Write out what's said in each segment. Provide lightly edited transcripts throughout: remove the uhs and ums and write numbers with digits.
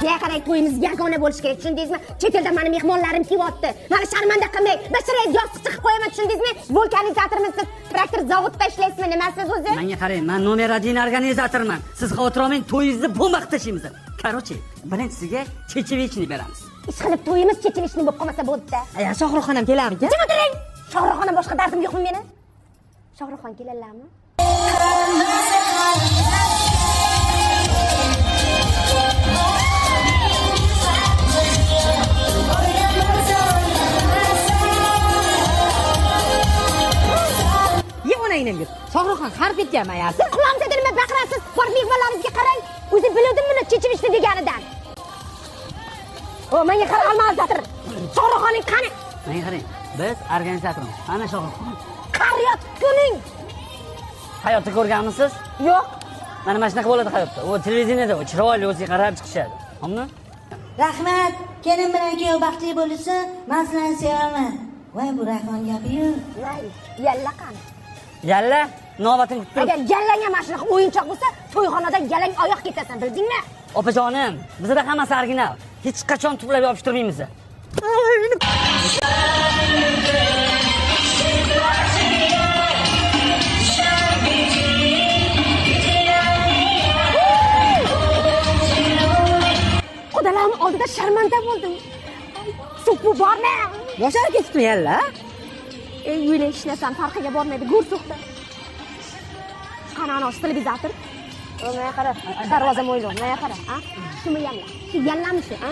Ya qarang, to'yimiz yagona bo'lish kerak, tushundingizmi? Chet elda meni mehmonlarim kelyapti. Meni sharmanda qilmang. Bashirayga yostiq chiqib qo'yaman, tushundingizmi? Vulkanizatormisiz? Traktor zavodda ishlaysizmi? Nimasiz o'zi? Menga qarang, men nomer 1 organizatorman. Siz xavotir olmang, to'yingizni bo'maq tashlaymiz. Короче, birinchisiga chechevechni beramiz. Ish qilib to'yimiz chechevechni bo'lib qolmasa bo'ldi-da. Ya Shohruxxon ham kelarmi? Jim o'tiring. Shohruxxondan boshqa dardim yo'qmi meni? Shohruxxon keladilarmi? Yig'onayning. Shohruxxon harf etganman ya. Siz quloqni nima baqirasiz? Borib mehmonlaringizga qarang. O'zi bildim buni chechevechni deganidan. O, menga qara olmasadir. Shohruxxoning qani? Menga qarang, biz organizatormiz. Ana Shohruxxon. Qariyot kuning. Hayotda ko'rganmisiz? Yo'q. Mana mana shunaqa bo'ladi hayotda. U televideniyada chiroyli o'ziga qarab chiqishadi. Hamma? Rahmat, kelin bilan kuyov baxtli bo'lsa, men sizlarni sevaman. Voy bu Rayhon gapi-yu. Yalla qani? Yalla, navbating kutib tur. Agar yallanga mana shunaqa o'yinchoq bo'lsa, to'yxonadan yalang oyoq ketasan, bildingmi? Opajonim, bizda hammasi original. Hech qachon tuplab yopishtirmaymiz. Xudolarning oldida sharmanda bo'ldim. Supu bormi? Boshar ketibmi yalla? Uyla hech narsani farqiga bormaydi, go'r so'qdi. Qani ana televizator? Mana qara, darvoza mo'ylab, mana qara, ha? Shumi yalla? Shu yallamishi, ha?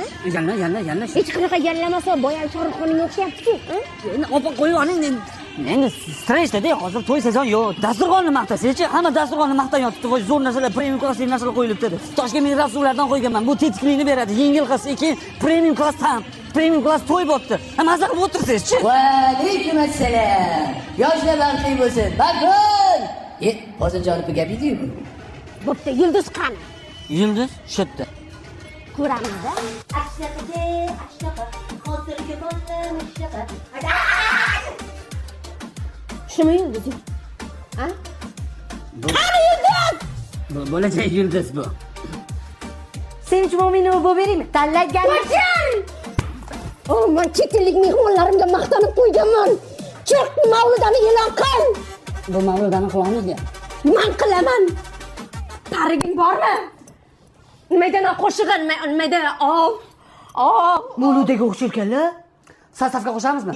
Yalla. Hech qanaqa yallamasa, boya Shohruxxonga o'xshayapti-ku, ha? Endi opa qo'yib oling. Endi stressda-da, hozir to'y sezon yo'q. Dasturxonni maqtasangiz-chi, hamma dasturxonni maqtayapti. Voy zo'r narsalar, premium klassli narsalar qo'yilibdi. Toshkent ming rasuvlardan qo'yganman. Bu tetiklikni beradi, yengil qilsa, keyin premium klass ham. Premium klass to'y bo'pti. Maza qilib o'tirsangiz-chi. Va alaykum assalom. Yoshlar baxtli bo'lsin. Bakun. Hozirjonov gap edi-yu. Bo'pti, yulduz qani? Yulduz shu yerda. Ko'ramiz-da. Shumi yulduz? Ha? Qani yulduz? Bu bo'lajak yulduz bu. Sen uchun mo'mini bo'lib beraymi? Tanlagan. Oh, men chet ellik mehmonlarimga maqtanib qo'yganman. Chiq, mavludani e'lon qil. Bu mavludani qilamizga. Men qilaman. Tariging bormi? Nimadan qo'shig'in, nimadan? Mavludaga o'xshayotganlar. Sastavga qo'shamizmi?